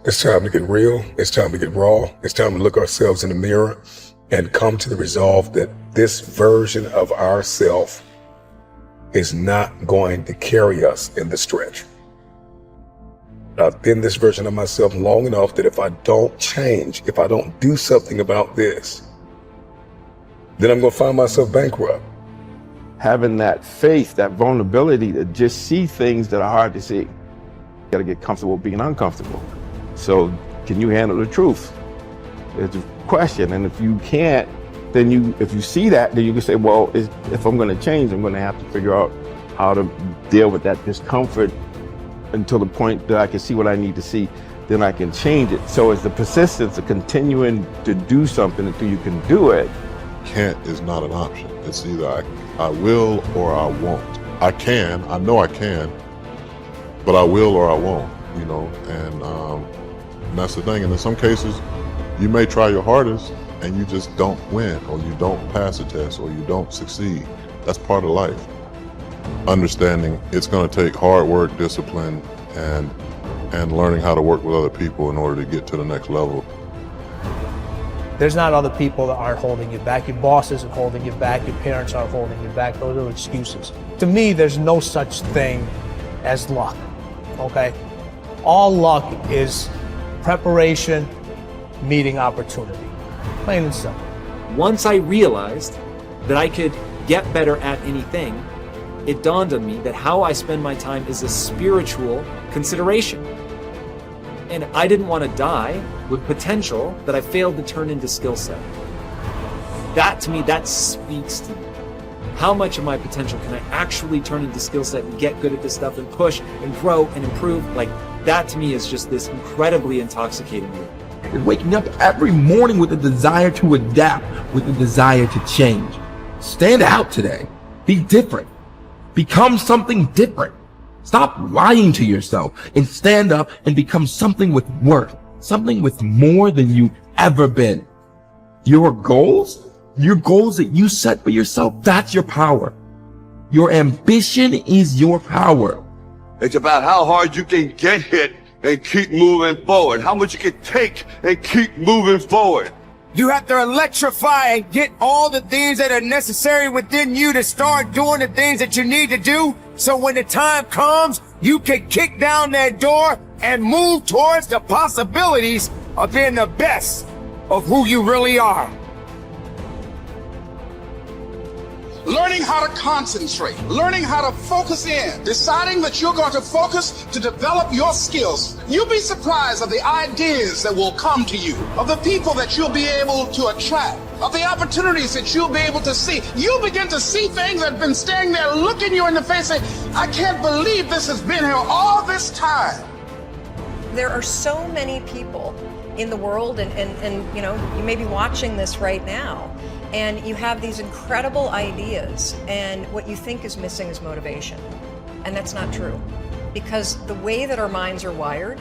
It's time to get real. It's time to get raw. It's time to look ourselves in the mirror and come to the resolve that this version of ourself is not going to carry us in the stretch. I've been this version of myself long enough that if I don't change, if I don't do something about this, then I'm going to find myself bankrupt. Having that faith, that vulnerability to just see things that are hard to see. You got to get comfortable being uncomfortable. So can you handle the truth? It's a question. And if you can't, then if you see that, then you can say, well, if I'm going to change, I'm going to have to figure out how to deal with that discomfort until the point that I can see what I need to see, then I can change it. So it's the persistence of continuing to do something until you can do it. Can't is not an option. It's either I will or I won't. I can, I know I can, but I will or I won't, you know, and that's the thing. And in some cases, you may try your hardest and you just don't win, or you don't pass a test, or you don't succeed. That's part of life. Understanding it's going to take hard work, discipline, and learning how to work with other people in order to get to the next level. There's not other people that aren't holding you back. Your boss isn't holding you back. Your parents aren't holding you back. Those are excuses. To me, there's no such thing as luck, okay? All luck is preparation meeting opportunity. Plain and simple. Once I realized that I could get better at anything, it dawned on me that how I spend my time is a spiritual consideration. And I didn't want to die with potential that I failed to turn into skill set. That to me, that speaks to me. How much of my potential can I actually turn into skill set and get good at this stuff and push and grow and improve? Like, that to me is just this incredibly intoxicating loop. Is waking up every morning with a desire to adapt, with a desire to change. Stand out today. Be different. Become something different. Stop lying to yourself and stand up and become something with worth, something with more than you've ever been. Your goals that you set for yourself, that's your power. Your ambition is your power. It's about how hard you can get hit and keep moving forward. How much you can take and keep moving forward. You have to electrify and get all the things that are necessary within you to start doing the things that you need to do. So when the time comes, you can kick down that door and move towards the possibilities of being the best of who you really are. Learning how to concentrate, learning how to focus in, deciding that you're going to focus to develop your skills. You'll be surprised of the ideas that will come to you, of the people that you'll be able to attract, of the opportunities that you'll be able to see. You'll begin to see things that have been standing there looking you in the face saying, I can't believe this has been here all this time. There are so many people in the world and you know, you may be watching this right now, and you have these incredible ideas, and what you think is missing is motivation. And that's not true. Because the way that our minds are wired,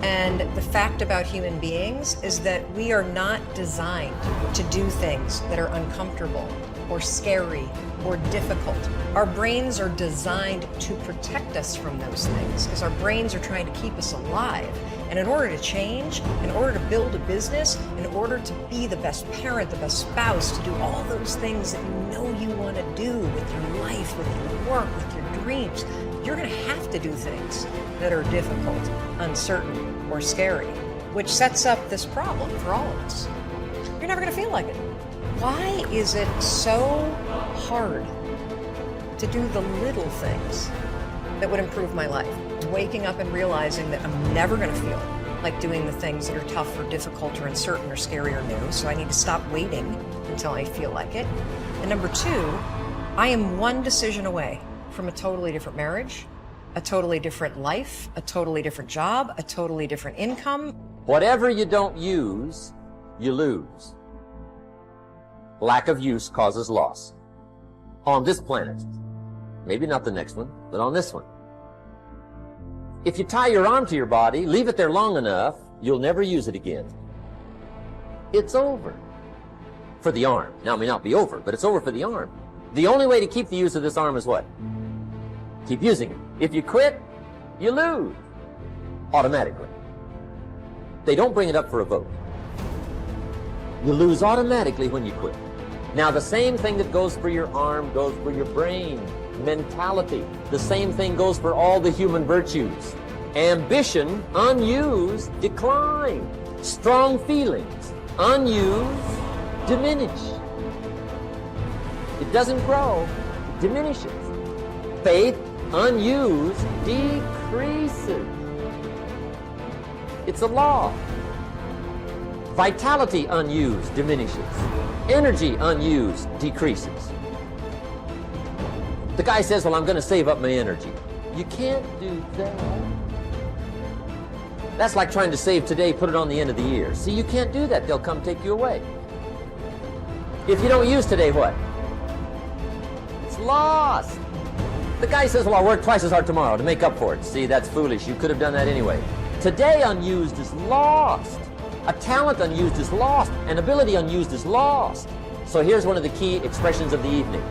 and the fact about human beings, is that we are not designed to do things that are uncomfortable or scary or difficult. Our brains are designed to protect us from those things, because our brains are trying to keep us alive. And in order to change, in order to build a business, in order to be the best parent, the best spouse, to do all those things that you know you want to do with your life, with your work, with your dreams, you're going to have to do things that are difficult, uncertain, or scary, which sets up this problem for all of us. You're never going to feel like it. Why is it so hard to do the little things that would improve my life? Waking up and realizing that I'm never going to feel like doing the things that are tough or difficult or uncertain or scary or new, so I need to stop waiting until I feel like it. And number two, I am one decision away from a totally different marriage, a totally different life, a totally different job, a totally different income. Whatever you don't use, you lose. Lack of use causes loss. On this planet. Maybe not the next one, but on this one. If you tie your arm to your body, leave it there long enough, you'll never use it again. It's over. For the arm. Now, it may not be over, but it's over for the arm. The only way to keep the use of this arm is what? Keep using it. If you quit, you lose. Automatically. They don't bring it up for a vote. You lose automatically when you quit. Now, the same thing that goes for your arm goes for your brain, mentality. The same thing goes for all the human virtues. Ambition, unused, decline. Strong feelings, unused, diminish. It doesn't grow, it diminishes. Faith, unused, decreases. It's a law. Vitality, unused, diminishes. Energy, unused, decreases. The guy says, well, I'm going to save up my energy. You can't do that. That's like trying to save today, put it on the end of the year. See, you can't do that. They'll come take you away. If you don't use today, what? It's lost. The guy says, well, I'll work twice as hard tomorrow to make up for it. See, that's foolish. You could have done that anyway. Today unused is lost. A talent unused is lost. An ability unused is lost. So here's one of the key expressions of the evening.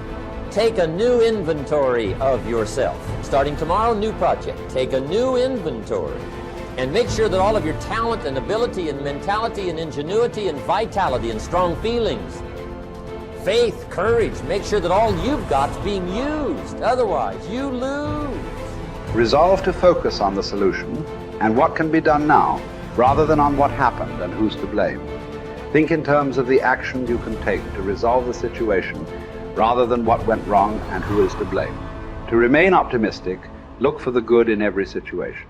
Take a new inventory of yourself. Starting tomorrow, new project. Take a new inventory. And make sure that all of your talent and ability and mentality and ingenuity and vitality and strong feelings, faith, courage, make sure that all you've got is being used. Otherwise, you lose. Resolve to focus on the solution and what can be done now, rather than on what happened and who's to blame. Think in terms of the action you can take to resolve the situation, rather than what went wrong and who is to blame. To remain optimistic, look for the good in every situation.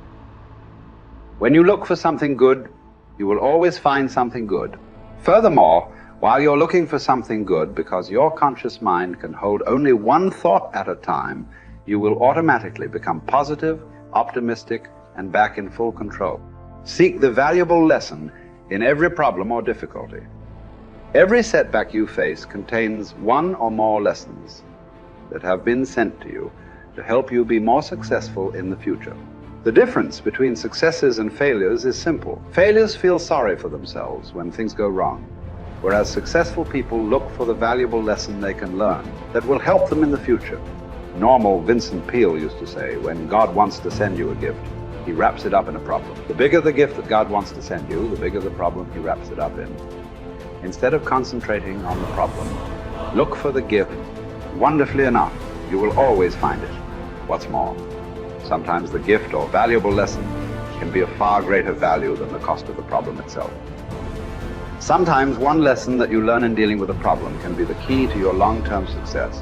When you look for something good, you will always find something good. Furthermore, while you're looking for something good, because your conscious mind can hold only one thought at a time, you will automatically become positive, optimistic, and back in full control. Seek the valuable lesson in every problem or difficulty. Every setback you face contains one or more lessons that have been sent to you to help you be more successful in the future. The difference between successes and failures is simple. Failures feel sorry for themselves when things go wrong, whereas successful people look for the valuable lesson they can learn that will help them in the future. Normal Vincent Peale used to say, when God wants to send you a gift, he wraps it up in a problem. The bigger the gift that God wants to send you, the bigger the problem he wraps it up in. Instead of concentrating on the problem, look for the gift. Wonderfully enough, you will always find it. What's more, sometimes the gift or valuable lesson can be of far greater value than the cost of the problem itself. Sometimes one lesson that you learn in dealing with a problem can be the key to your long-term success.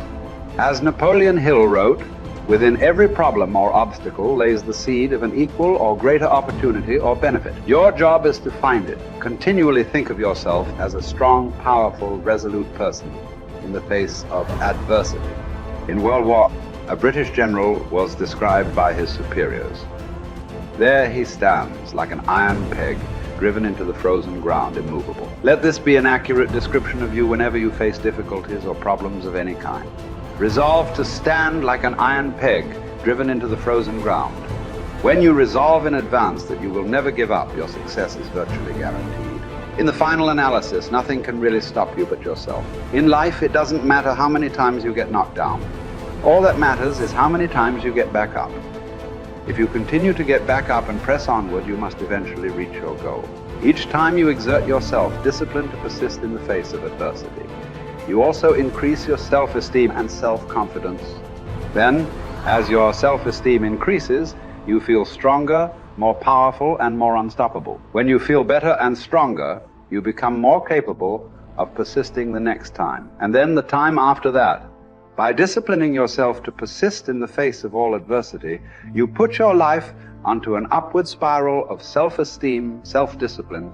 As Napoleon Hill wrote, within every problem or obstacle lays the seed of an equal or greater opportunity or benefit. Your job is to find it. Continually think of yourself as a strong, powerful, resolute person in the face of adversity. In World War, a British general was described by his superiors. There he stands like an iron peg driven into the frozen ground, immovable. Let this be an accurate description of you whenever you face difficulties or problems of any kind. Resolve to stand like an iron peg driven into the frozen ground. When you resolve in advance that you will never give up, your success is virtually guaranteed. In the final analysis, nothing can really stop you but yourself. In life, it doesn't matter how many times you get knocked down. All that matters is how many times you get back up. If you continue to get back up and press onward, you must eventually reach your goal. Each time you exert yourself, discipline to persist in the face of adversity, you also increase your self-esteem and self-confidence. Then, as your self-esteem increases, you feel stronger, more powerful, and more unstoppable. When you feel better and stronger, you become more capable of persisting the next time, and then the time after that. By disciplining yourself to persist in the face of all adversity, you put your life onto an upward spiral of self-esteem, self-discipline,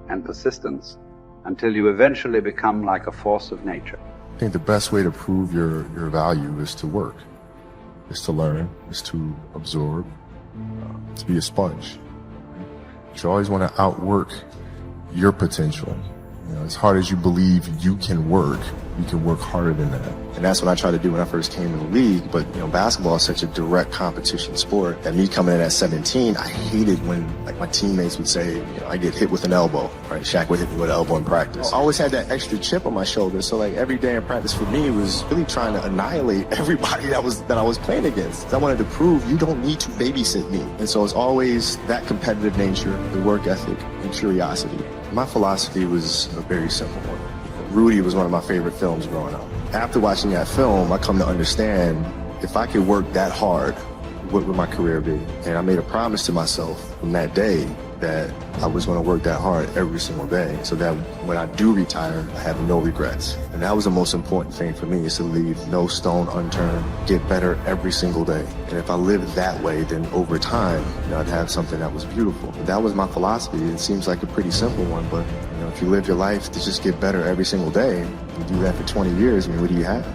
and persistence until you eventually become like a force of nature. I think the best way to prove your value is to work, is to learn, is to absorb, to be a sponge. You always want to outwork your potential. You know, As hard as you believe you can work harder than that. And that's what I tried to do when I first came in the league. But, basketball is such a direct competition sport that me coming in at 17, I hated when my teammates would say, I get hit with an elbow, right? Shaq would hit me with an elbow in practice. I always had that extra chip on my shoulder. So every day in practice for me was really trying to annihilate everybody that I was playing against. I wanted to prove you don't need to babysit me. And so it's always that competitive nature, the work ethic, and curiosity. My philosophy was a very simple one. Rudy was one of my favorite films growing up. After watching that film, I come to understand if I could work that hard, what would my career be? And I made a promise to myself from that day that I was going to work that hard every single day so that when I do retire, I have no regrets. And that was the most important thing for me, is to leave no stone unturned, get better every single day. And if I lived that way, then over time, I'd have something that was beautiful. That was my philosophy. It seems like a pretty simple one, but if you live your life to just get better every single day, you do that for 20 years, what do you have?